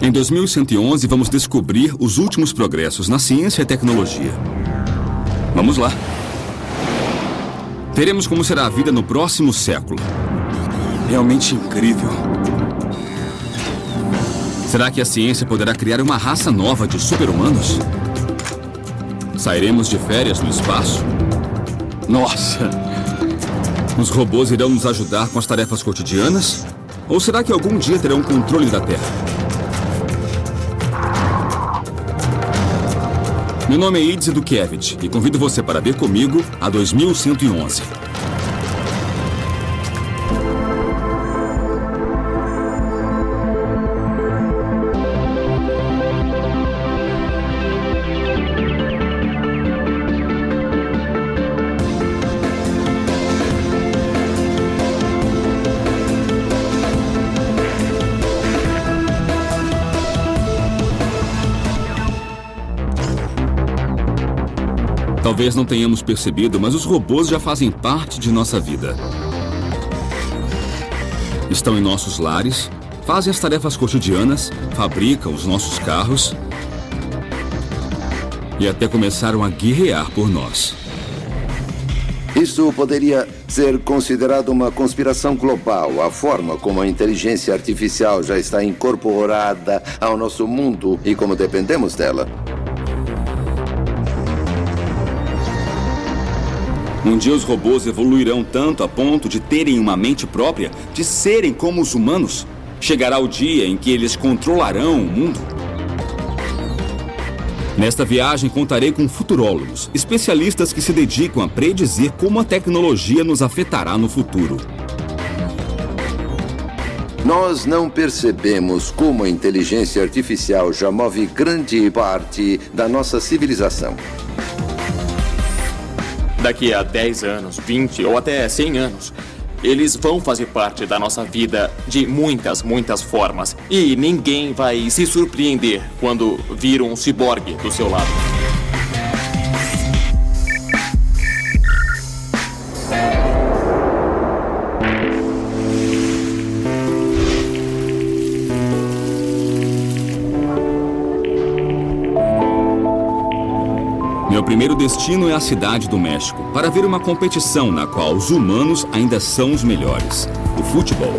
Em 2111, vamos descobrir os últimos progressos na ciência e tecnologia. Vamos lá. Veremos como será a vida no próximo século. Realmente incrível. Será que a ciência poderá criar uma raça nova de super-humanos? Sairemos de férias no espaço? Nossa! Os robôs irão nos ajudar com as tarefas cotidianas? Ou será que algum dia terão controle da Terra? Meu nome é Idze Dukevich e convido você para ver comigo a 2111. Talvez não tenhamos percebido, mas os robôs já fazem parte de nossa vida. Estão em nossos lares, fazem as tarefas cotidianas, fabricam os nossos carros e até começaram a guerrear por nós. Isso poderia ser considerado uma conspiração global, a forma como a inteligência artificial já está incorporada ao nosso mundo e como dependemos dela. Um dia os robôs evoluirão tanto a ponto de terem uma mente própria, de serem como os humanos. Chegará o dia em que eles controlarão o mundo. Nesta viagem contarei com futurólogos, especialistas que se dedicam a predizer como a tecnologia nos afetará no futuro. Nós não percebemos como a inteligência artificial já move grande parte da nossa civilização. Daqui a 10 anos, 20 ou até 100 anos, eles vão fazer parte da nossa vida de muitas, muitas formas. E ninguém vai se surpreender quando vir um ciborgue do seu lado. Meu primeiro destino é a cidade do México, para ver uma competição na qual os humanos ainda são os melhores, o futebol.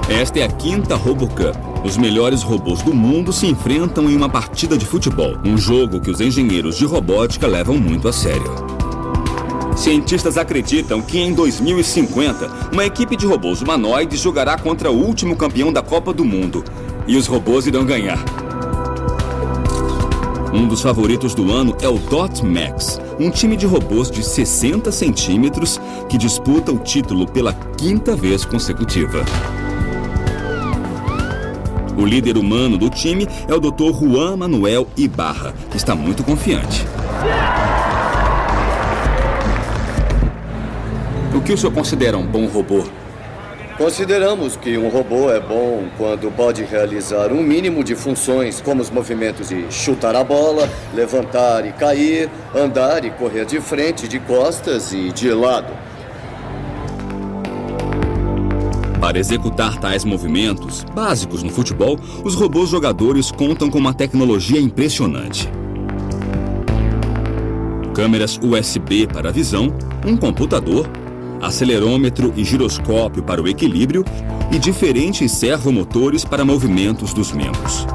Esta é a 5ª RoboCup. Os melhores robôs do mundo se enfrentam em uma partida de futebol, um jogo que os engenheiros de robótica levam muito a sério. Cientistas acreditam que em 2050, uma equipe de robôs humanoides jogará contra o último campeão da Copa do Mundo, e os robôs irão ganhar. Um dos favoritos do ano é o Dot Max, um time de robôs de 60 centímetros que disputa o título pela 5ª vez consecutiva. O líder humano do time é o Dr. Juan Manuel Ibarra, que está muito confiante. O que o senhor considera um bom robô? Consideramos que um robô é bom quando pode realizar um mínimo de funções, como os movimentos de chutar a bola, levantar e cair, andar e correr de frente, de costas e de lado. Para executar tais movimentos, básicos no futebol, os robôs jogadores contam com uma tecnologia impressionante. Câmeras USB para a visão, um computador, acelerômetro e giroscópio para o equilíbrio e diferentes servomotores para movimentos dos membros.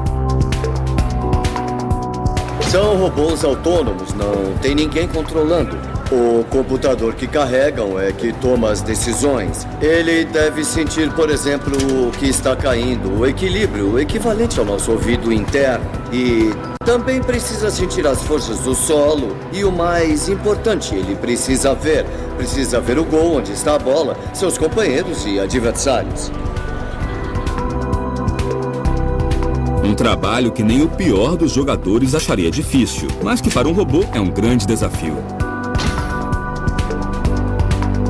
São robôs autônomos, não tem ninguém controlando. O computador que carregam é que toma as decisões. Ele deve sentir, por exemplo, o que está caindo, o equilíbrio, o equivalente ao nosso ouvido interno. E também precisa sentir as forças do solo. E o mais importante, ele precisa ver o gol, onde está a bola, seus companheiros e adversários. Um trabalho que nem o pior dos jogadores acharia difícil, mas que para um robô é um grande desafio.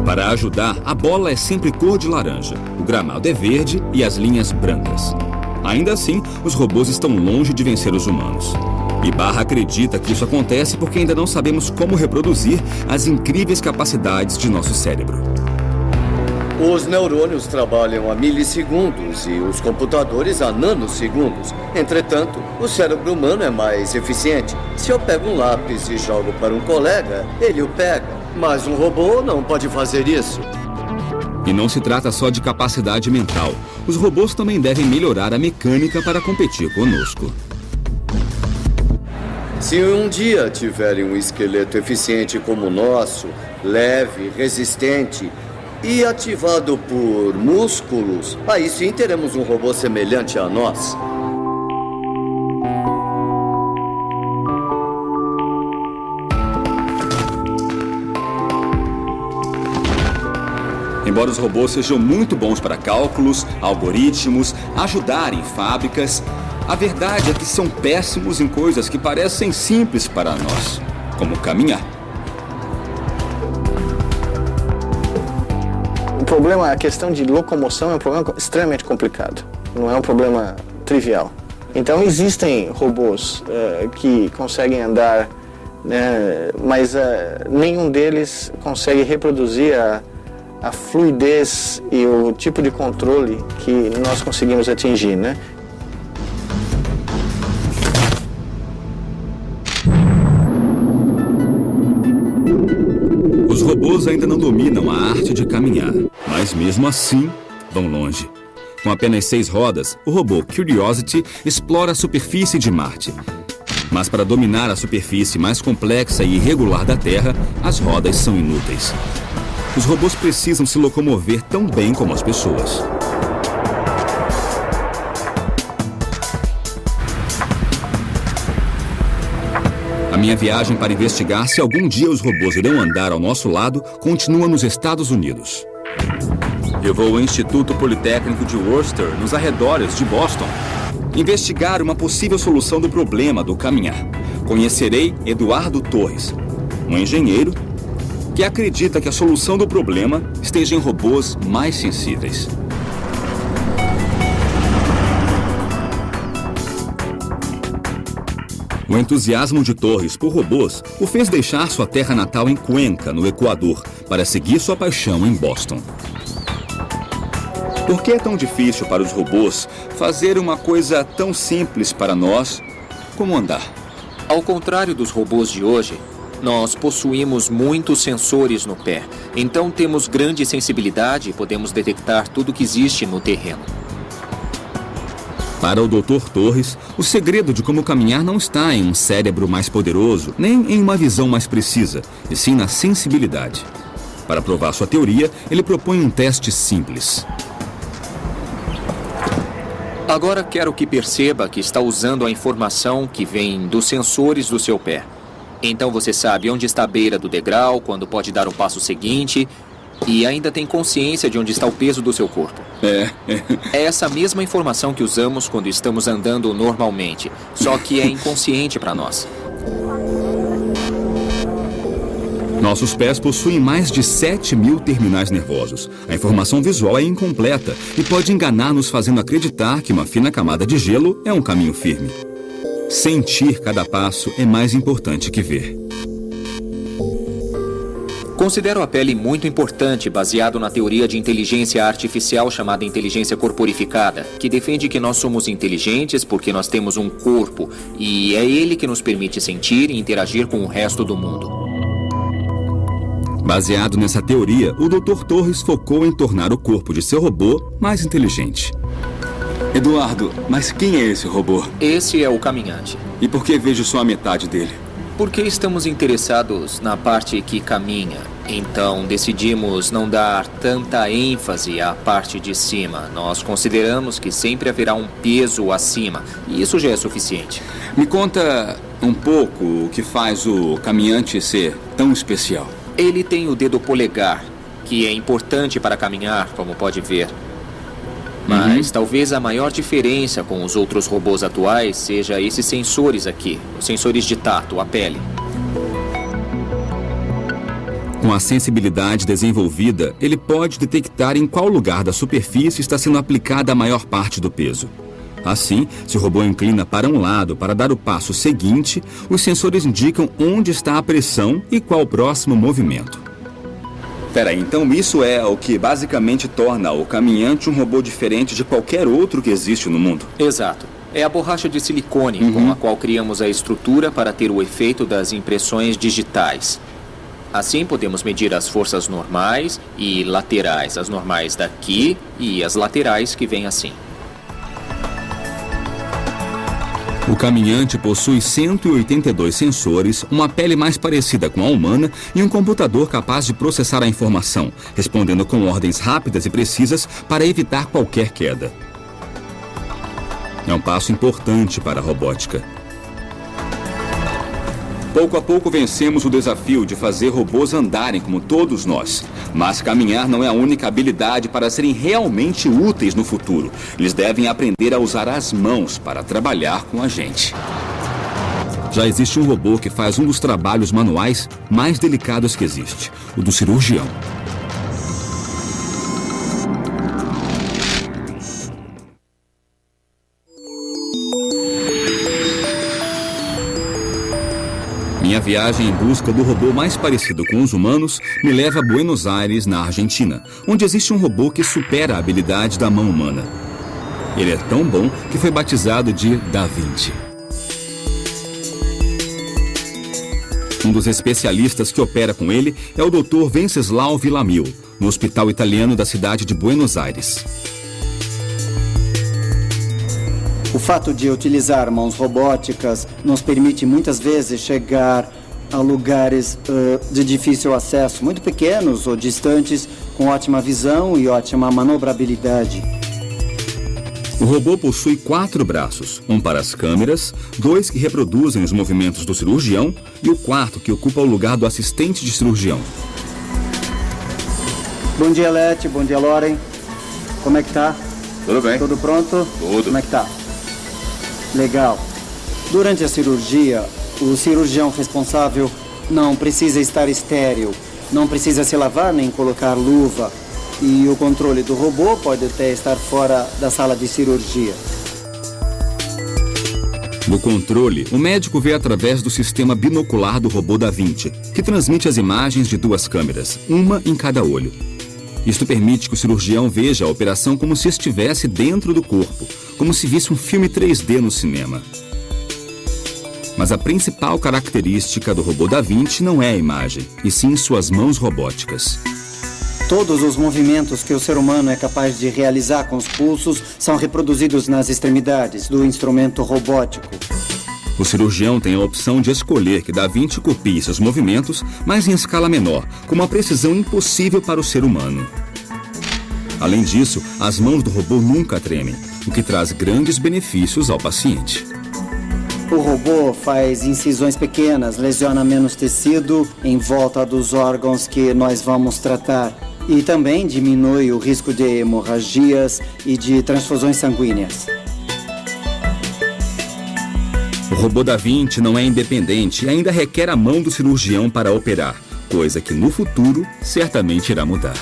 Para ajudar, a bola é sempre cor de laranja, o gramado é verde e as linhas brancas. Ainda assim, os robôs estão longe de vencer os humanos. Ibarra acredita que isso acontece porque ainda não sabemos como reproduzir as incríveis capacidades de nosso cérebro. Os neurônios trabalham a milissegundos e os computadores a nanosegundos. Entretanto, o cérebro humano é mais eficiente. Se eu pego um lápis e jogo para um colega, ele o pega. Mas um robô não pode fazer isso. E não se trata só de capacidade mental. Os robôs também devem melhorar a mecânica para competir conosco. Se um dia tiverem um esqueleto eficiente como o nosso, leve, resistente e ativado por músculos, aí sim teremos um robô semelhante a nós. Embora os robôs sejam muito bons para cálculos, algoritmos, ajudar em fábricas, a verdade é que são péssimos em coisas que parecem simples para nós, como caminhar. O problema, a questão de locomoção é um problema extremamente complicado, não é um problema trivial. Então existem robôs que conseguem andar, né, mas nenhum deles consegue reproduzir a fluidez e o tipo de controle que nós conseguimos atingir, né? Os robôs ainda não dominam a arte de caminhar, mas mesmo assim vão longe. Com apenas 6 rodas, o robô Curiosity explora a superfície de Marte. Mas para dominar a superfície mais complexa e irregular da Terra, as rodas são inúteis. Os robôs precisam se locomover tão bem como as pessoas. A minha viagem para investigar se algum dia os robôs irão andar ao nosso lado continua nos Estados Unidos. Eu vou ao Instituto Politécnico de Worcester, nos arredores de Boston, investigar uma possível solução do problema do caminhar. Conhecerei Eduardo Torres, um engenheiro que acredita que a solução do problema esteja em robôs mais sensíveis. O entusiasmo de Torres por robôs o fez deixar sua terra natal em Cuenca, no Equador, para seguir sua paixão em Boston. Por que é tão difícil para os robôs fazer uma coisa tão simples para nós como andar? Ao contrário dos robôs de hoje, nós possuímos muitos sensores no pé. Então temos grande sensibilidade e podemos detectar tudo que existe no terreno. Para o Dr. Torres, o segredo de como caminhar não está em um cérebro mais poderoso, nem em uma visão mais precisa, e sim na sensibilidade. Para provar sua teoria, ele propõe um teste simples. Agora quero que perceba que está usando a informação que vem dos sensores do seu pé. Então você sabe onde está a beira do degrau, quando pode dar o passo seguinte, e ainda tem consciência de onde está o peso do seu corpo. É essa mesma informação que usamos quando estamos andando normalmente, só que é inconsciente para nós. Nossos pés possuem mais de 7.000 terminais nervosos. A informação visual é incompleta e pode enganar-nos, fazendo acreditar que uma fina camada de gelo é um caminho firme. Sentir cada passo é mais importante que ver. Considero a pele muito importante, baseado na teoria de inteligência artificial chamada inteligência corporificada, que defende que nós somos inteligentes porque nós temos um corpo, e é ele que nos permite sentir e interagir com o resto do mundo. Baseado nessa teoria, o Dr. Torres focou em tornar o corpo de seu robô mais inteligente. Eduardo, mas quem é esse robô? Esse é o caminhante. E por que vejo só a metade dele? Porque estamos interessados na parte que caminha. Então decidimos não dar tanta ênfase à parte de cima. Nós consideramos que sempre haverá um peso acima. E isso já é suficiente. Me conta um pouco o que faz o caminhante ser tão especial. Ele tem o dedo polegar, que é importante para caminhar, como pode ver. Mas talvez a maior diferença com os outros robôs atuais seja esses sensores aqui, os sensores de tato, a pele. Com a sensibilidade desenvolvida, ele pode detectar em qual lugar da superfície está sendo aplicada a maior parte do peso. Assim, se o robô inclina para um lado para dar o passo seguinte, os sensores indicam onde está a pressão e qual o próximo movimento. Peraí, então isso é o que basicamente torna o caminhante um robô diferente de qualquer outro que existe no mundo? Exato. É a borracha de silicone com a qual criamos a estrutura para ter o efeito das impressões digitais. Assim, podemos medir as forças normais e laterais. As normais daqui e as laterais que vêm assim. O caminhante possui 182 sensores, uma pele mais parecida com a humana e um computador capaz de processar a informação, respondendo com ordens rápidas e precisas para evitar qualquer queda. É um passo importante para a robótica. Pouco a pouco vencemos o desafio de fazer robôs andarem como todos nós. Mas caminhar não é a única habilidade para serem realmente úteis no futuro. Eles devem aprender a usar as mãos para trabalhar com a gente. Já existe um robô que faz um dos trabalhos manuais mais delicados que existe, o do cirurgião. Minha viagem em busca do robô mais parecido com os humanos me leva a Buenos Aires, na Argentina, onde existe um robô que supera a habilidade da mão humana. Ele é tão bom que foi batizado de Da Vinci. Um dos especialistas que opera com ele é o Dr. Venceslau Villamil, no hospital italiano da cidade de Buenos Aires. O fato de utilizar mãos robóticas nos permite muitas vezes chegar a lugares de difícil acesso, muito pequenos ou distantes, com ótima visão e ótima manobrabilidade. O robô possui 4 braços, um para as câmeras, 2 que reproduzem os movimentos do cirurgião e o 4º que ocupa o lugar do assistente de cirurgião. Bom dia, Leti. Bom dia, Loren. Como é que tá? Tudo bem. Tudo pronto? Tudo. Como é que tá? Legal. Durante a cirurgia, o cirurgião responsável não precisa estar estéril, não precisa se lavar nem colocar luva. E o controle do robô pode até estar fora da sala de cirurgia. No controle, o médico vê através do sistema binocular do robô Da Vinci, que transmite as imagens de 2 câmeras, uma em cada olho. Isto permite que o cirurgião veja a operação como se estivesse dentro do corpo, como se visse um filme 3D no cinema. Mas a principal característica do robô Da Vinci não é a imagem, e sim suas mãos robóticas. Todos os movimentos que o ser humano é capaz de realizar com os pulsos são reproduzidos nas extremidades do instrumento robótico. O cirurgião tem a opção de escolher que Da Vinci copie seus movimentos, mas em escala menor, com uma precisão impossível para o ser humano. Além disso, as mãos do robô nunca tremem, o que traz grandes benefícios ao paciente. O robô faz incisões pequenas, lesiona menos tecido em volta dos órgãos que nós vamos tratar e também diminui o risco de hemorragias e de transfusões sanguíneas. O robô Da Vinci não é independente e ainda requer a mão do cirurgião para operar, coisa que no futuro certamente irá mudar.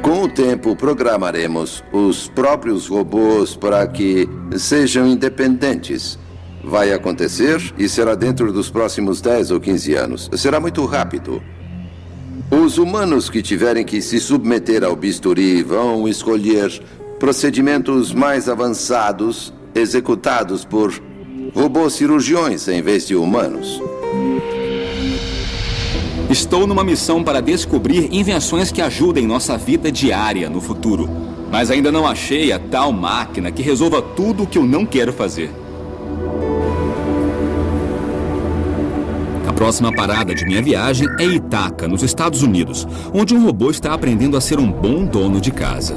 Com o tempo, programaremos os próprios robôs para que sejam independentes. Vai acontecer e será dentro dos próximos 10 ou 15 anos. Será muito rápido. Os humanos que tiverem que se submeter ao bisturi vão escolher procedimentos mais avançados executados por robôs cirurgiões em vez de humanos. Estou numa missão para descobrir invenções que ajudem nossa vida diária no futuro. Mas ainda não achei a tal máquina que resolva tudo o que eu não quero fazer. A próxima parada de minha viagem é Ithaca, nos Estados Unidos, onde um robô está aprendendo a ser um bom dono de casa.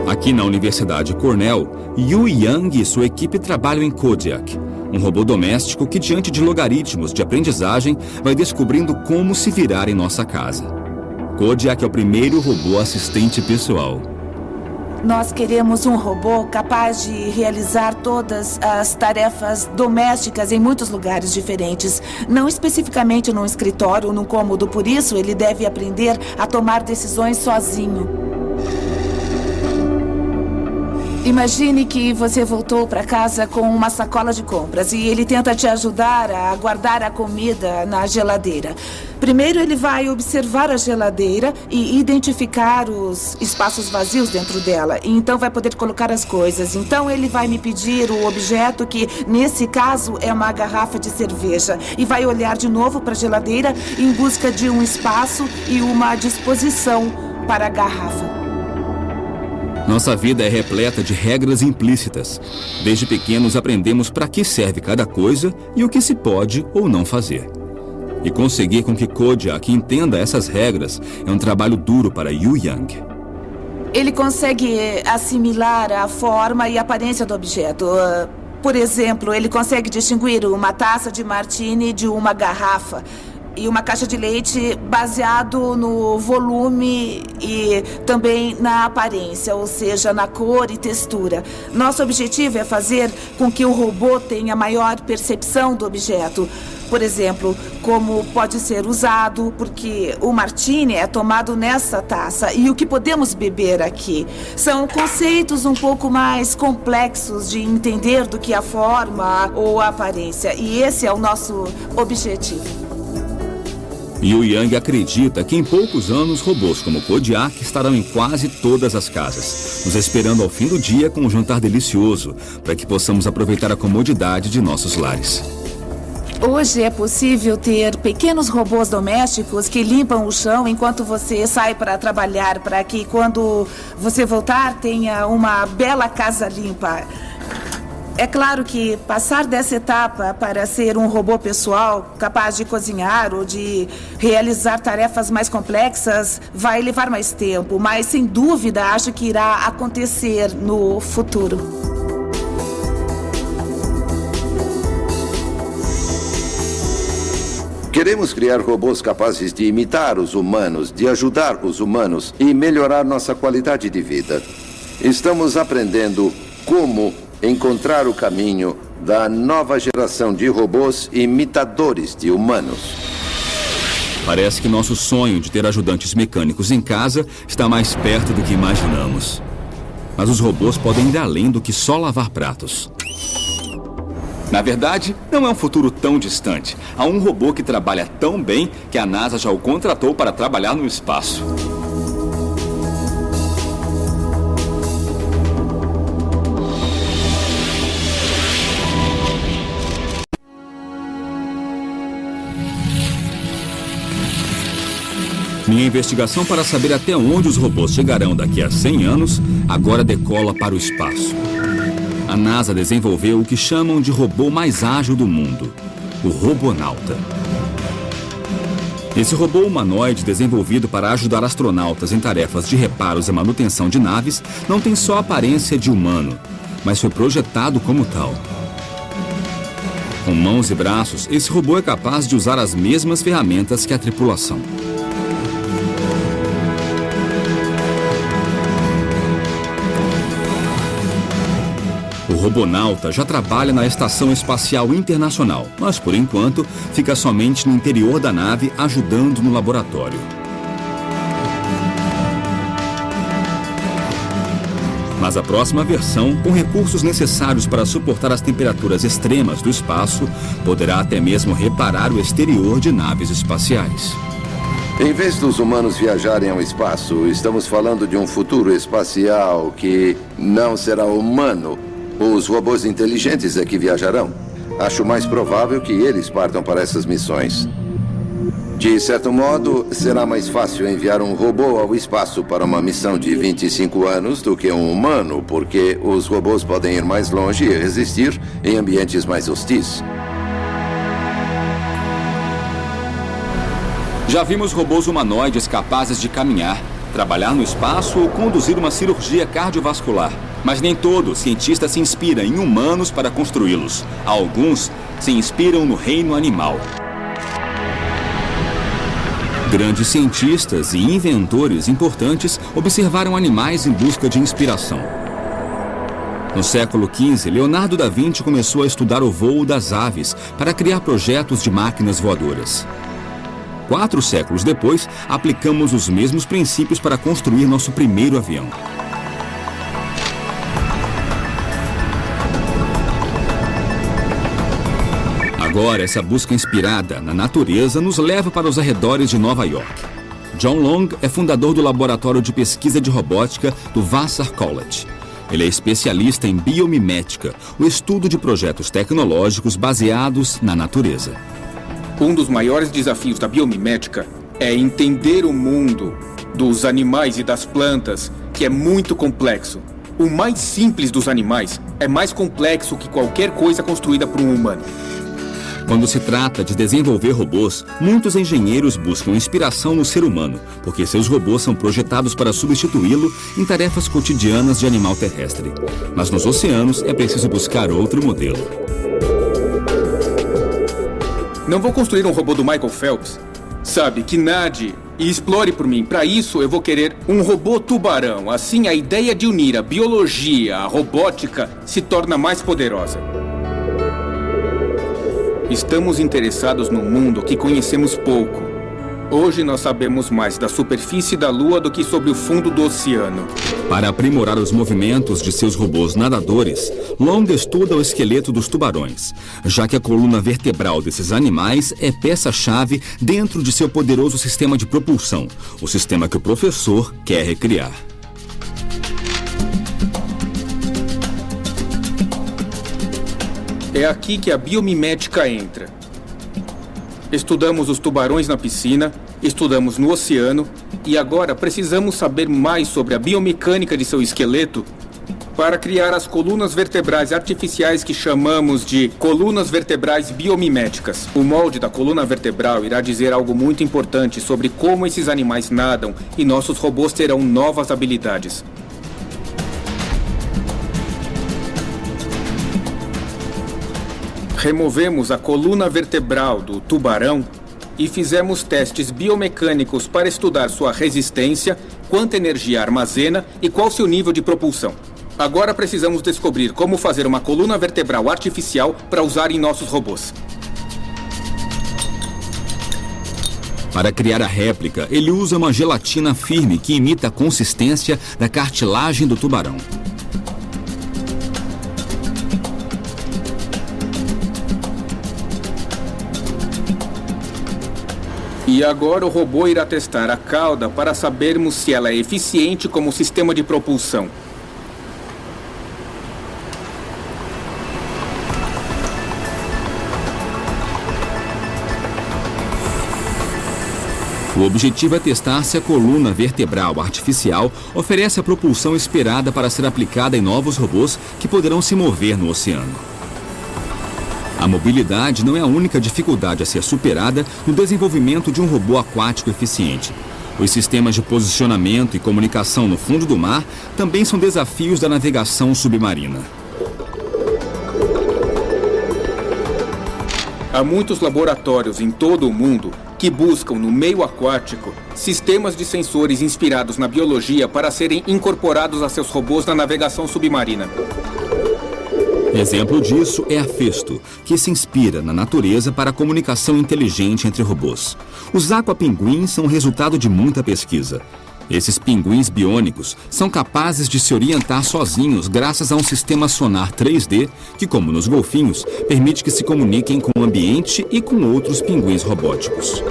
Aqui na Universidade Cornell, Yu Yang e sua equipe trabalham em Kodiak, um robô doméstico que, diante de logaritmos de aprendizagem, vai descobrindo como se virar em nossa casa. Kodiak é o primeiro robô assistente pessoal. Nós queremos um robô capaz de realizar todas as tarefas domésticas em muitos lugares diferentes. Não especificamente num escritório ou num cômodo, por isso ele deve aprender a tomar decisões sozinho. Imagine que você voltou para casa com uma sacola de compras e ele tenta te ajudar a guardar a comida na geladeira. Primeiro ele vai observar a geladeira e identificar os espaços vazios dentro dela. E então vai poder colocar as coisas. Então ele vai me pedir o objeto que, nesse caso, é uma garrafa de cerveja. E vai olhar de novo para a geladeira em busca de um espaço e uma disposição para a garrafa. Nossa vida é repleta de regras implícitas. Desde pequenos aprendemos para que serve cada coisa e o que se pode ou não fazer. E conseguir com que Kodiak entenda essas regras é um trabalho duro para Yu Yang. Ele consegue assimilar a forma e a aparência do objeto. Por exemplo, ele consegue distinguir uma taça de martini de uma garrafa. E uma caixa de leite baseado no volume e também na aparência, ou seja, na cor e textura. Nosso objetivo é fazer com que o robô tenha maior percepção do objeto. Por exemplo, como pode ser usado, porque o martini é tomado nessa taça e o que podemos beber aqui. São conceitos um pouco mais complexos de entender do que a forma ou a aparência. E esse é o nosso objetivo. Yu Yang acredita que em poucos anos robôs como Kodiak estarão em quase todas as casas, nos esperando ao fim do dia com um jantar delicioso, para que possamos aproveitar a comodidade de nossos lares. Hoje é possível ter pequenos robôs domésticos que limpam o chão enquanto você sai para trabalhar, para que quando você voltar tenha uma bela casa limpa. É claro que passar dessa etapa para ser um robô pessoal, capaz de cozinhar ou de realizar tarefas mais complexas, vai levar mais tempo, mas sem dúvida acho que irá acontecer no futuro. Queremos criar robôs capazes de imitar os humanos, de ajudar os humanos e melhorar nossa qualidade de vida. Estamos aprendendo como encontrar o caminho da nova geração de robôs imitadores de humanos. Parece que nosso sonho de ter ajudantes mecânicos em casa está mais perto do que imaginamos. Mas os robôs podem ir além do que só lavar pratos. Na verdade, não é um futuro tão distante. Há um robô que trabalha tão bem que a NASA já o contratou para trabalhar no espaço. Minha investigação para saber até onde os robôs chegarão daqui a 100 anos agora decola para o espaço. A NASA desenvolveu o que chamam de robô mais ágil do mundo, o Robonauta. Esse robô humanoide desenvolvido para ajudar astronautas em tarefas de reparos e manutenção de naves não tem só a aparência de humano, mas foi projetado como tal. Com mãos e braços, esse robô é capaz de usar as mesmas ferramentas que a tripulação. O Robonauta já trabalha na Estação Espacial Internacional, mas por enquanto fica somente no interior da nave ajudando no laboratório. Mas a próxima versão, com recursos necessários para suportar as temperaturas extremas do espaço, poderá até mesmo reparar o exterior de naves espaciais. Em vez dos humanos viajarem ao espaço, estamos falando de um futuro espacial que não será humano. Os robôs inteligentes é que viajarão. Acho mais provável que eles partam para essas missões. De certo modo, será mais fácil enviar um robô ao espaço para uma missão de 25 anos do que um humano, porque os robôs podem ir mais longe e resistir em ambientes mais hostis. Já vimos robôs humanoides capazes de caminhar, trabalhar no espaço ou conduzir uma cirurgia cardiovascular. Mas nem todo cientista se inspira em humanos para construí-los. Alguns se inspiram no reino animal. Grandes cientistas e inventores importantes observaram animais em busca de inspiração. No século XV, Leonardo da Vinci começou a estudar o voo das aves para criar projetos de máquinas voadoras. 4 séculos depois, aplicamos os mesmos princípios para construir nosso primeiro avião. Agora, essa busca inspirada na natureza nos leva para os arredores de Nova York. John Long é fundador do Laboratório de Pesquisa de Robótica do Vassar College. Ele é especialista em biomimética, o estudo de projetos tecnológicos baseados na natureza. Um dos maiores desafios da biomimética é entender o mundo dos animais e das plantas, que é muito complexo. O mais simples dos animais é mais complexo que qualquer coisa construída por um humano. Quando se trata de desenvolver robôs, muitos engenheiros buscam inspiração no ser humano, porque seus robôs são projetados para substituí-lo em tarefas cotidianas de animal terrestre. Mas nos oceanos é preciso buscar outro modelo. Não vou construir um robô do Michael Phelps. Sabe, que nade e explore por mim. Para isso, eu vou querer um robô tubarão. Assim, a ideia de unir a biologia à robótica se torna mais poderosa. Estamos interessados num mundo que conhecemos pouco. Hoje nós sabemos mais da superfície da Lua do que sobre o fundo do oceano. Para aprimorar os movimentos de seus robôs nadadores, Long estuda o esqueleto dos tubarões, já que a coluna vertebral desses animais é peça-chave dentro de seu poderoso sistema de propulsão, o sistema que o professor quer recriar. É aqui que a biomimética entra. Estudamos os tubarões na piscina, estudamos no oceano e agora precisamos saber mais sobre a biomecânica de seu esqueleto para criar as colunas vertebrais artificiais que chamamos de colunas vertebrais biomiméticas. O molde da coluna vertebral irá dizer algo muito importante sobre como esses animais nadam e nossos robôs terão novas habilidades. Removemos a coluna vertebral do tubarão e fizemos testes biomecânicos para estudar sua resistência, quanta energia armazena e qual seu nível de propulsão. Agora precisamos descobrir como fazer uma coluna vertebral artificial para usar em nossos robôs. Para criar a réplica, ele usa uma gelatina firme que imita a consistência da cartilagem do tubarão. E agora o robô irá testar a cauda para sabermos se ela é eficiente como sistema de propulsão. O objetivo é testar se a coluna vertebral artificial oferece a propulsão esperada para ser aplicada em novos robôs que poderão se mover no oceano. A mobilidade não é a única dificuldade a ser superada no desenvolvimento de um robô aquático eficiente. Os sistemas de posicionamento e comunicação no fundo do mar também são desafios da navegação submarina. Há muitos laboratórios em todo o mundo que buscam no meio aquático sistemas de sensores inspirados na biologia para serem incorporados a seus robôs na navegação submarina. Exemplo disso é a Festo, que se inspira na natureza para a comunicação inteligente entre robôs. Os aquapinguins são resultado de muita pesquisa. Esses pinguins biônicos são capazes de se orientar sozinhos graças a um sistema sonar 3D que, como nos golfinhos, permite que se comuniquem com o ambiente e com outros pinguins robóticos.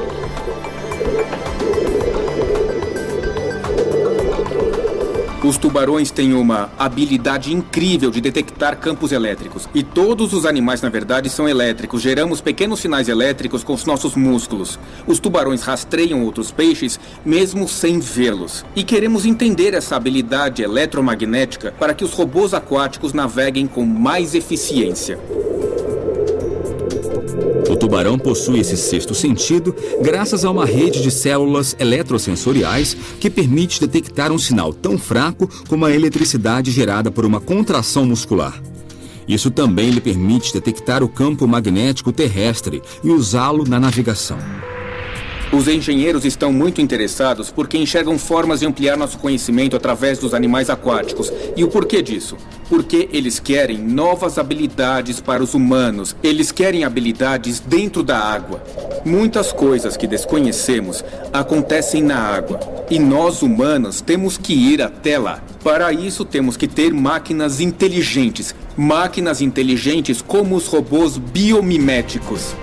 Os tubarões têm uma habilidade incrível de detectar campos elétricos. E todos os animais, na verdade, são elétricos. Geramos pequenos sinais elétricos com os nossos músculos. Os tubarões rastreiam outros peixes, mesmo sem vê-los. E queremos entender essa habilidade eletromagnética para que os robôs aquáticos naveguem com mais eficiência. O tubarão possui esse sexto sentido graças a uma rede de células eletrosensoriais que permite detectar um sinal tão fraco como a eletricidade gerada por uma contração muscular. Isso também lhe permite detectar o campo magnético terrestre e usá-lo na navegação. Os engenheiros estão muito interessados porque enxergam formas de ampliar nosso conhecimento através dos animais aquáticos. E o porquê disso? Porque eles querem novas habilidades para os humanos. Eles querem habilidades dentro da água. Muitas coisas que desconhecemos acontecem na água. E nós, humanos, temos que ir até lá. Para isso, temos que ter máquinas inteligentes. Máquinas inteligentes como os robôs biomiméticos.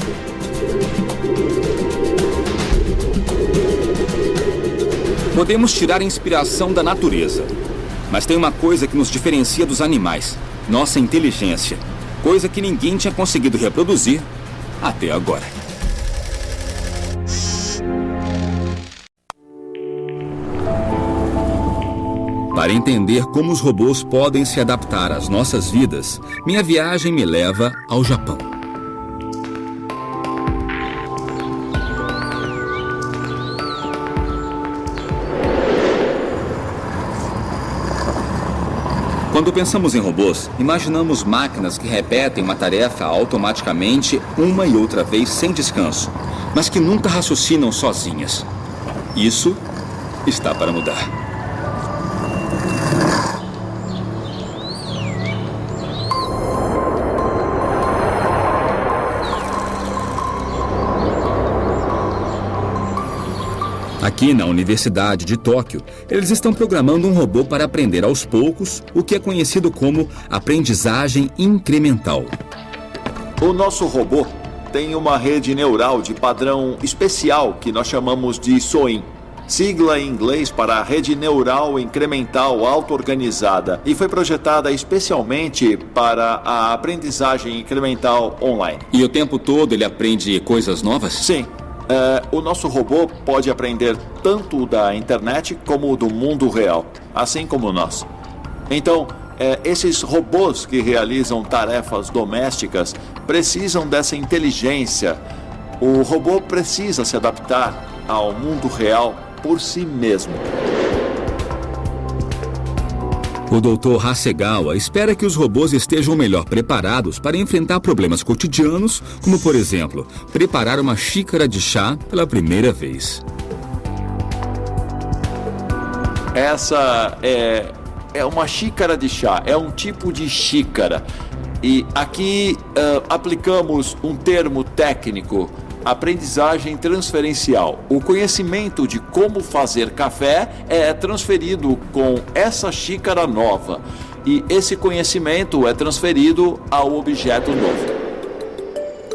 Podemos tirar inspiração da natureza, mas tem uma coisa que nos diferencia dos animais: nossa inteligência. Coisa que ninguém tinha conseguido reproduzir até agora. Para entender como os robôs podem se adaptar às nossas vidas, minha viagem me leva ao Japão. Quando pensamos em robôs, imaginamos máquinas que repetem uma tarefa automaticamente uma e outra vez sem descanso, mas que nunca raciocinam sozinhas. Isso está para mudar. Aqui na Universidade de Tóquio, eles estão programando um robô para aprender aos poucos o que é conhecido como aprendizagem incremental. O nosso robô tem uma rede neural de padrão especial que nós chamamos de SOIN, sigla em inglês para Rede Neural Incremental Auto-Organizada, e foi projetada especialmente para a aprendizagem incremental online. E o tempo todo ele aprende coisas novas? Sim. O nosso robô pode aprender tanto da internet como do mundo real, assim como nós. Então, esses robôs que realizam tarefas domésticas precisam dessa inteligência. O robô precisa se adaptar ao mundo real por si mesmo. O Dr. Hasegawa espera que os robôs estejam melhor preparados para enfrentar problemas cotidianos, como, por exemplo, preparar uma xícara de chá pela primeira vez. Essa é uma xícara de chá, é um tipo de xícara. E aqui aplicamos um termo técnico: aprendizagem transferencial. O conhecimento de como fazer café é transferido com essa xícara nova. E esse conhecimento é transferido ao objeto novo.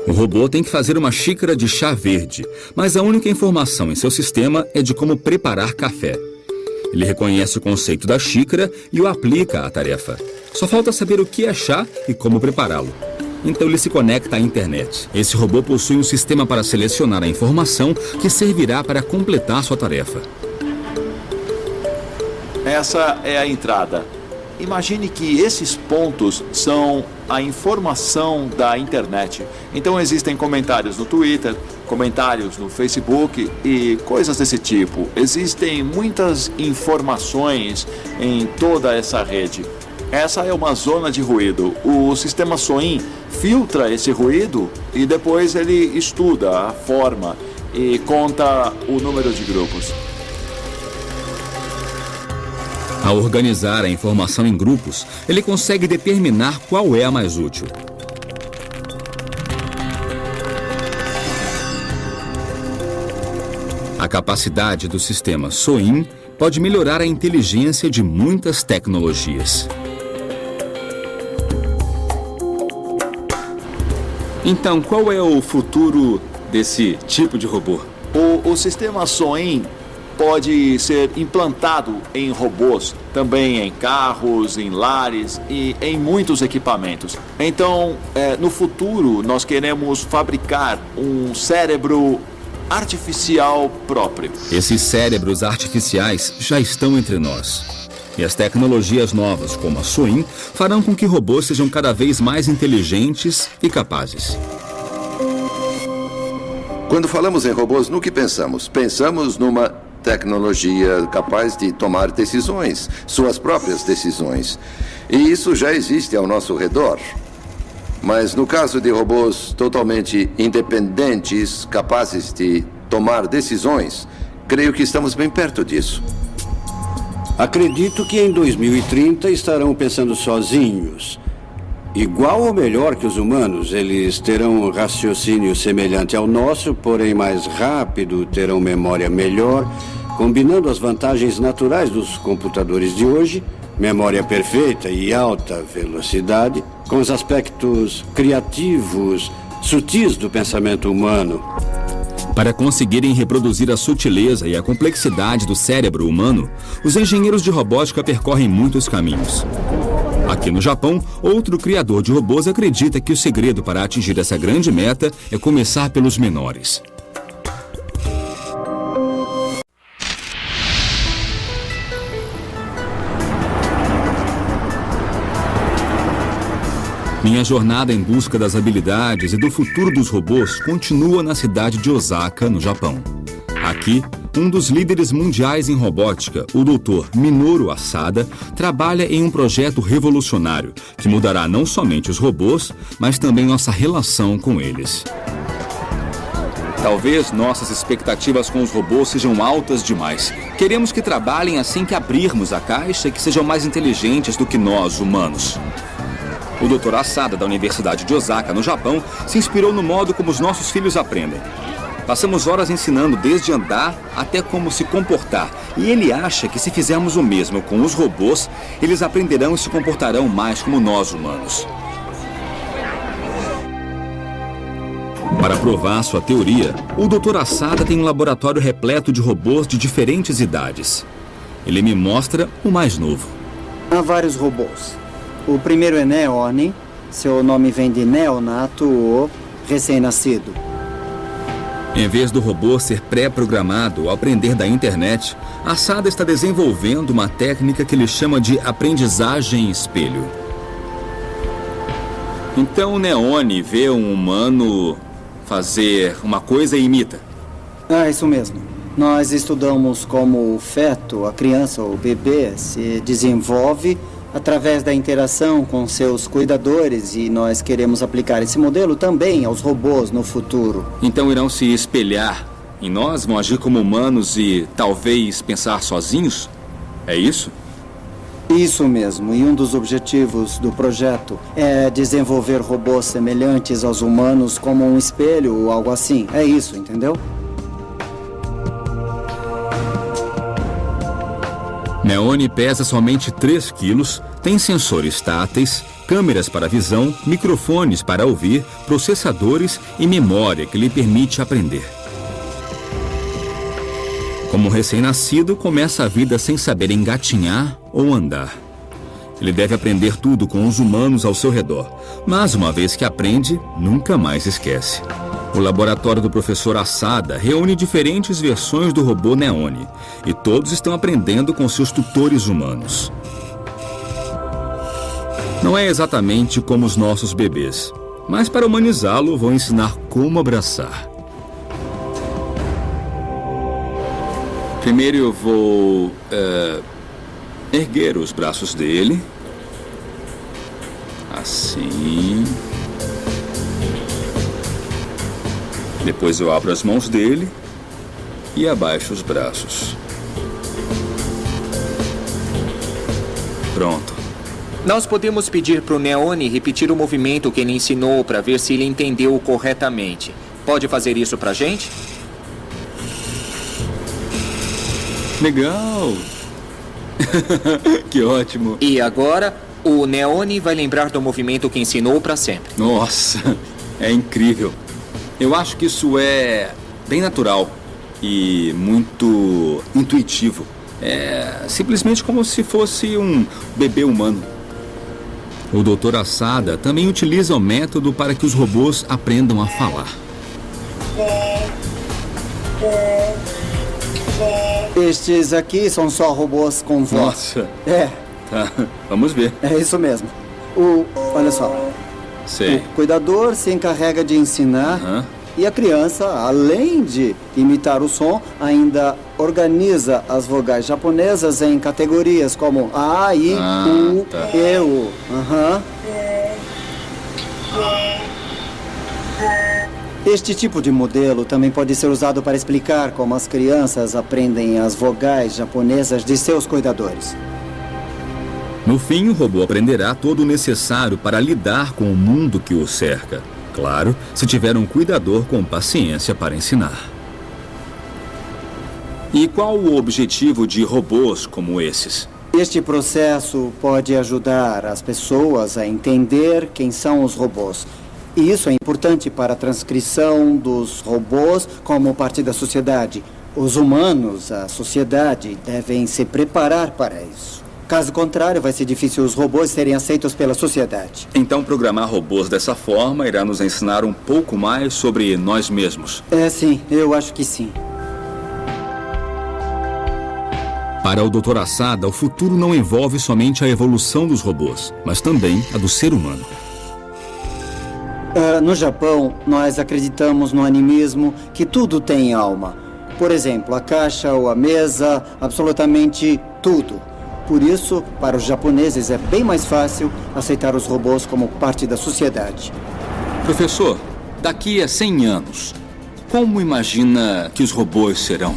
O robô tem que fazer uma xícara de chá verde, mas a única informação em seu sistema é de como preparar café. Ele reconhece o conceito da xícara e o aplica à tarefa. Só falta saber o que é chá e como prepará-lo. Então ele se conecta à internet. Esse robô possui um sistema para selecionar a informação que servirá para completar sua tarefa. Essa é a entrada. Imagine que esses pontos são a informação da internet. Então existem comentários no Twitter, comentários no Facebook e coisas desse tipo. Existem muitas informações em toda essa rede. Essa é uma zona de ruído. O sistema SOIN filtra esse ruído e depois ele estuda a forma e conta o número de grupos. Ao organizar a informação em grupos, ele consegue determinar qual é a mais útil. A capacidade do sistema SOIN pode melhorar a inteligência de muitas tecnologias. Então, qual é o futuro desse tipo de robô? O sistema SOIN pode ser implantado em robôs, também em carros, em lares e em muitos equipamentos. Então, no futuro, nós queremos fabricar um cérebro artificial próprio. Esses cérebros artificiais já estão entre nós. E as tecnologias novas, como a SOIN, farão com que robôs sejam cada vez mais inteligentes e capazes. Quando falamos em robôs, no que pensamos? Pensamos numa tecnologia capaz de tomar decisões, suas próprias decisões. E isso já existe ao nosso redor. Mas no caso de robôs totalmente independentes, capazes de tomar decisões, creio que estamos bem perto disso. Acredito que em 2030 estarão pensando sozinhos. Igual ou melhor que os humanos, eles terão um raciocínio semelhante ao nosso, porém mais rápido, terão memória melhor, combinando as vantagens naturais dos computadores de hoje, memória perfeita e alta velocidade, com os aspectos criativos, sutis do pensamento humano. Para conseguirem reproduzir a sutileza e a complexidade do cérebro humano, os engenheiros de robótica percorrem muitos caminhos. Aqui no Japão, outro criador de robôs acredita que o segredo para atingir essa grande meta é começar pelos menores. Minha jornada em busca das habilidades e do futuro dos robôs continua na cidade de Osaka, no Japão. Aqui, um dos líderes mundiais em robótica, o Dr. Minoru Asada, trabalha em um projeto revolucionário que mudará não somente os robôs, mas também nossa relação com eles. Talvez nossas expectativas com os robôs sejam altas demais. Queremos que trabalhem assim que abrirmos a caixa e que sejam mais inteligentes do que nós, humanos. O Dr. Asada, da Universidade de Osaka, no Japão, se inspirou no modo como os nossos filhos aprendem. Passamos horas ensinando desde andar até como se comportar. E ele acha que se fizermos o mesmo com os robôs, eles aprenderão e se comportarão mais como nós, humanos. Para provar sua teoria, o Dr. Asada tem um laboratório repleto de robôs de diferentes idades. Ele me mostra o mais novo. Há vários robôs. O primeiro é Neone. Seu nome vem de neonato ou recém-nascido. Em vez do robô ser pré-programado ao aprender da internet, Asada está desenvolvendo uma técnica que ele chama de aprendizagem espelho. Então o Neone vê um humano fazer uma coisa e imita. Isso mesmo. Nós estudamos como o feto, a criança ou o bebê, se desenvolve através da interação com seus cuidadores, e nós queremos aplicar esse modelo também aos robôs no futuro. Então irão se espelhar em nós, vão agir como humanos e talvez pensar sozinhos? É isso? Isso mesmo, e um dos objetivos do projeto é desenvolver robôs semelhantes aos humanos como um espelho ou algo assim. É isso, entendeu? Neone pesa somente 3 quilos, tem sensores táteis, câmeras para visão, microfones para ouvir, processadores e memória que lhe permite aprender. Como recém-nascido, começa a vida sem saber engatinhar ou andar. Ele deve aprender tudo com os humanos ao seu redor, mas uma vez que aprende, nunca mais esquece. O laboratório do professor Asada reúne diferentes versões do robô Neone, e todos estão aprendendo com seus tutores humanos. Não é exatamente como os nossos bebês, mas para humanizá-lo, vou ensinar como abraçar. Primeiro eu vou erguer os braços dele, assim. Depois eu abro as mãos dele e abaixo os braços. Pronto. Nós podemos pedir para o Neone repetir o movimento que ele ensinou para ver se ele entendeu corretamente. Pode fazer isso para a gente? Legal! Que ótimo! E agora, o Neone vai lembrar do movimento que ensinou para sempre. Nossa, é incrível! Eu acho que isso é bem natural e muito intuitivo. É simplesmente como se fosse um bebê humano. O Dr. Asada também utiliza o método para que os robôs aprendam a falar. Estes aqui são só robôs com voz. Nossa! É. Tá, vamos ver. É isso mesmo. Olha só. Sei. O cuidador se encarrega de ensinar e a criança, além de imitar o som, ainda organiza as vogais japonesas em categorias como A, I, U, E, U. Este tipo de modelo também pode ser usado para explicar como as crianças aprendem as vogais japonesas de seus cuidadores. No fim, o robô aprenderá todo o necessário para lidar com o mundo que o cerca. Claro, se tiver um cuidador com paciência para ensinar. E qual o objetivo de robôs como esses? Este processo pode ajudar as pessoas a entender quem são os robôs. E isso é importante para a transcrição dos robôs como parte da sociedade. Os humanos, a sociedade, devem se preparar para isso. Caso contrário, vai ser difícil os robôs serem aceitos pela sociedade. Então, programar robôs dessa forma irá nos ensinar um pouco mais sobre nós mesmos. Sim, eu acho que sim. Para o Dr. Asada, o futuro não envolve somente a evolução dos robôs, mas também a do ser humano. No Japão, nós acreditamos no animismo que tudo tem alma. Por exemplo, a caixa ou a mesa, absolutamente tudo. Por isso, para os japoneses é bem mais fácil aceitar os robôs como parte da sociedade. Professor, daqui a 100 anos, como imagina que os robôs serão?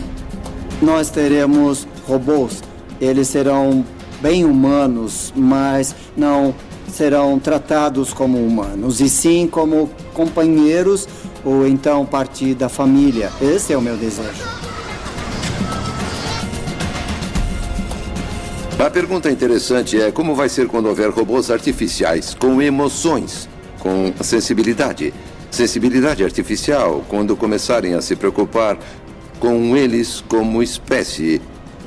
Nós teremos robôs. Eles serão bem humanos, mas não serão tratados como humanos, e sim como companheiros ou então parte da família. Esse é o meu desejo. A pergunta interessante é como vai ser quando houver robôs artificiais com emoções, com sensibilidade. Sensibilidade artificial, quando começarem a se preocupar com eles como espécie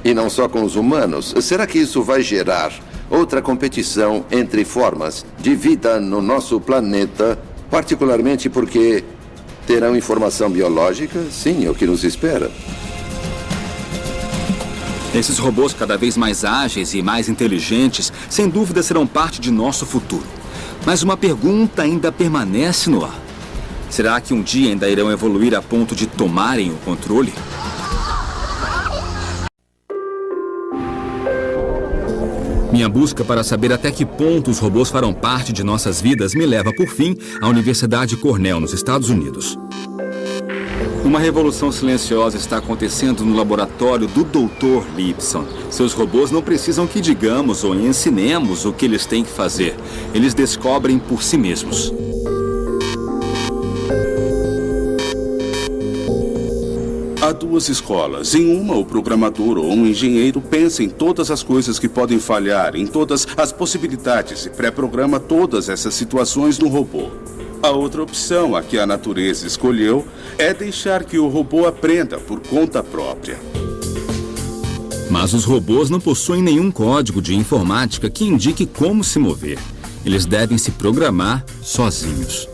e não só com os humanos. Será que isso vai gerar outra competição entre formas de vida no nosso planeta, particularmente porque terão informação biológica? Sim, é o que nos espera. Esses robôs cada vez mais ágeis e mais inteligentes, sem dúvida serão parte de nosso futuro. Mas uma pergunta ainda permanece no ar. Será que um dia ainda irão evoluir a ponto de tomarem o controle? Minha busca para saber até que ponto os robôs farão parte de nossas vidas me leva, por fim, à Universidade Cornell, nos Estados Unidos. Uma revolução silenciosa está acontecendo no laboratório do Dr. Lipson. Seus robôs não precisam que digamos ou ensinemos o que eles têm que fazer. Eles descobrem por si mesmos. Há duas escolas. Em uma, o programador ou um engenheiro pensa em todas as coisas que podem falhar, em todas as possibilidades e pré-programa todas essas situações no robô. A outra opção, a que a natureza escolheu, é deixar que o robô aprenda por conta própria. Mas os robôs não possuem nenhum código de informática que indique como se mover. Eles devem se programar sozinhos.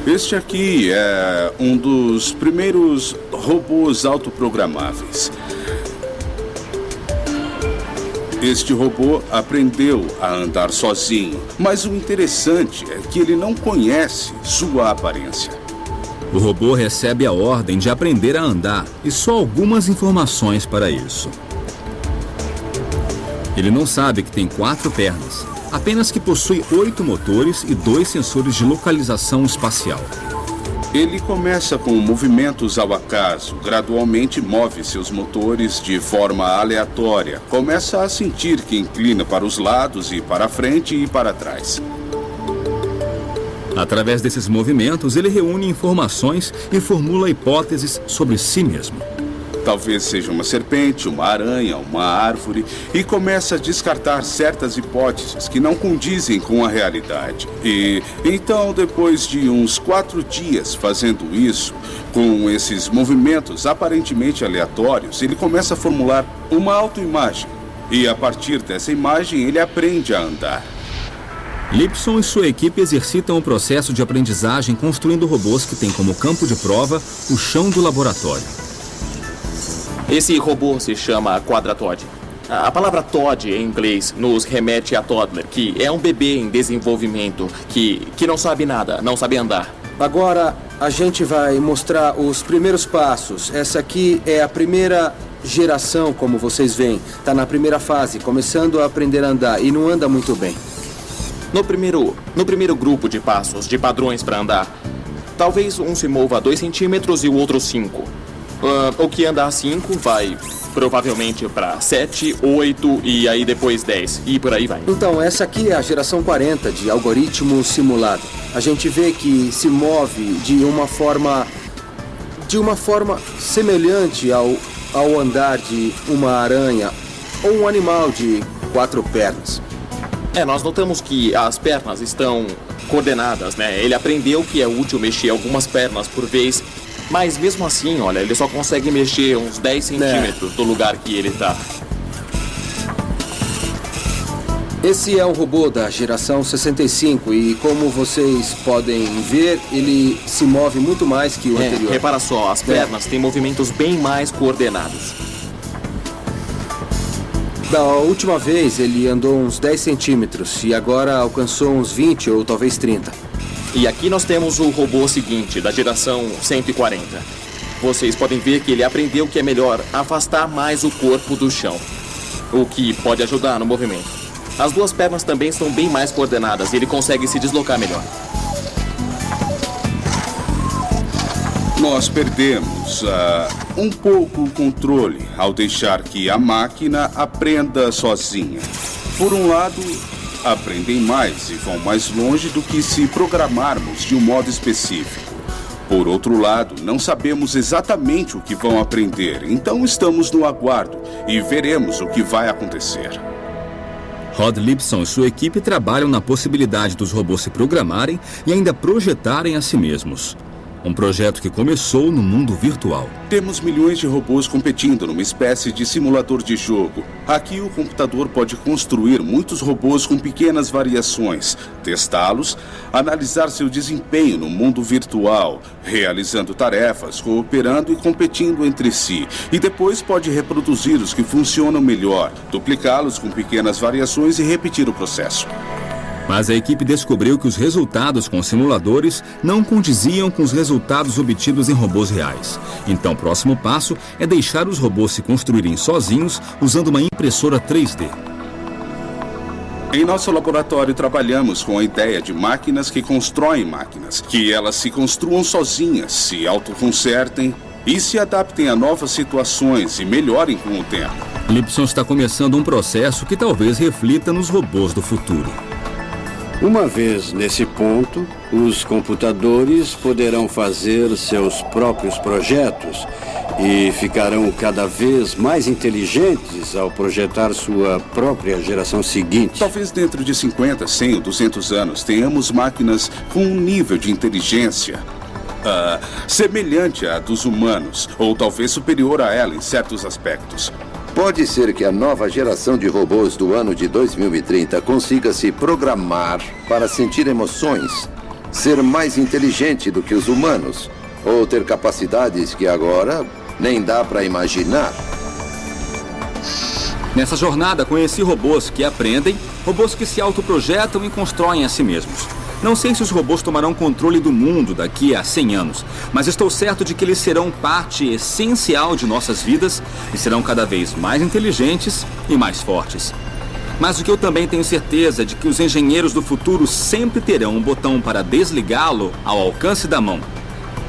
Este aqui é um dos primeiros robôs autoprogramáveis. Este robô aprendeu a andar sozinho, mas o interessante é que ele não conhece sua aparência. O robô recebe a ordem de aprender a andar e só algumas informações para isso. Ele não sabe que tem 4 pernas, apenas que possui 8 motores e 2 sensores de localização espacial. Ele começa com movimentos ao acaso, gradualmente move seus motores de forma aleatória, começa a sentir que inclina para os lados e para frente e para trás. Através desses movimentos, ele reúne informações e formula hipóteses sobre si mesmo. Talvez seja uma serpente, uma aranha, uma árvore, e começa a descartar certas hipóteses que não condizem com a realidade. E então, depois de uns 4 dias fazendo isso, com esses movimentos aparentemente aleatórios, ele começa a formular uma autoimagem. E a partir dessa imagem, ele aprende a andar. Lipson e sua equipe exercitam o processo de aprendizagem construindo robôs que têm como campo de prova o chão do laboratório. Esse robô se chama Quadratod. A palavra Todd em inglês nos remete a toddler, que é um bebê em desenvolvimento, que não sabe nada, não sabe andar. Agora a gente vai mostrar os primeiros passos. Essa aqui é a primeira geração, como vocês veem. Está na primeira fase, começando a aprender a andar e não anda muito bem. No primeiro grupo de passos, de padrões para andar, talvez um se mova 2 centímetros e o outro 5. O que anda a 5 vai provavelmente para 7, 8 e aí depois 10 e por aí vai. Então, essa aqui é a geração 40 de algoritmo simulado. A gente vê que se move de uma forma semelhante ao andar de uma aranha ou um animal de 4 pernas. Nós notamos que as pernas estão coordenadas, né? Ele aprendeu que é útil mexer algumas pernas por vez, mas mesmo assim, olha, ele só consegue mexer uns 10 centímetros do lugar que ele está. Esse é um robô da geração 65 e, como vocês podem ver, ele se move muito mais que o anterior. Repara só, as pernas têm movimentos bem mais coordenados. Da última vez ele andou uns 10 centímetros e agora alcançou uns 20 ou talvez 30. E aqui nós temos o robô seguinte, da geração 140. Vocês podem ver que ele aprendeu que é melhor afastar mais o corpo do chão, o que pode ajudar no movimento. As 2 pernas também estão bem mais coordenadas e ele consegue se deslocar melhor. Nós perdemos um pouco o controle ao deixar que a máquina aprenda sozinha. Por um lado, aprendem mais e vão mais longe do que se programarmos de um modo específico. Por outro lado, não sabemos exatamente o que vão aprender, então estamos no aguardo e veremos o que vai acontecer. Rod Lipson e sua equipe trabalham na possibilidade dos robôs se programarem e ainda projetarem a si mesmos. Um projeto que começou no mundo virtual. Temos milhões de robôs competindo numa espécie de simulador de jogo. Aqui o computador pode construir muitos robôs com pequenas variações, testá-los, analisar seu desempenho no mundo virtual, realizando tarefas, cooperando e competindo entre si. E depois pode reproduzir os que funcionam melhor, duplicá-los com pequenas variações e repetir o processo. Mas a equipe descobriu que os resultados com simuladores não condiziam com os resultados obtidos em robôs reais. Então, o próximo passo é deixar os robôs se construírem sozinhos usando uma impressora 3D. Em nosso laboratório, trabalhamos com a ideia de máquinas que constroem máquinas, que elas se construam sozinhas, se autoconsertem e se adaptem a novas situações e melhorem com o tempo. Lipson está começando um processo que talvez reflita nos robôs do futuro. Uma vez nesse ponto, os computadores poderão fazer seus próprios projetos e ficarão cada vez mais inteligentes ao projetar sua própria geração seguinte. Talvez dentro de 50, 100 ou 200 anos tenhamos máquinas com um nível de inteligência semelhante à dos humanos, ou talvez superior a ela em certos aspectos. Pode ser que a nova geração de robôs do ano de 2030 consiga se programar para sentir emoções, ser mais inteligente do que os humanos, ou ter capacidades que agora nem dá para imaginar. Nessa jornada, conheci robôs que aprendem, robôs que se autoprojetam e constroem a si mesmos. Não sei se os robôs tomarão controle do mundo daqui a 100 anos, mas estou certo de que eles serão parte essencial de nossas vidas e serão cada vez mais inteligentes e mais fortes. Mas o que eu também tenho certeza é de que os engenheiros do futuro sempre terão um botão para desligá-lo ao alcance da mão.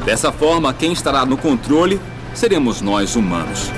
Dessa forma, quem estará no controle seremos nós humanos.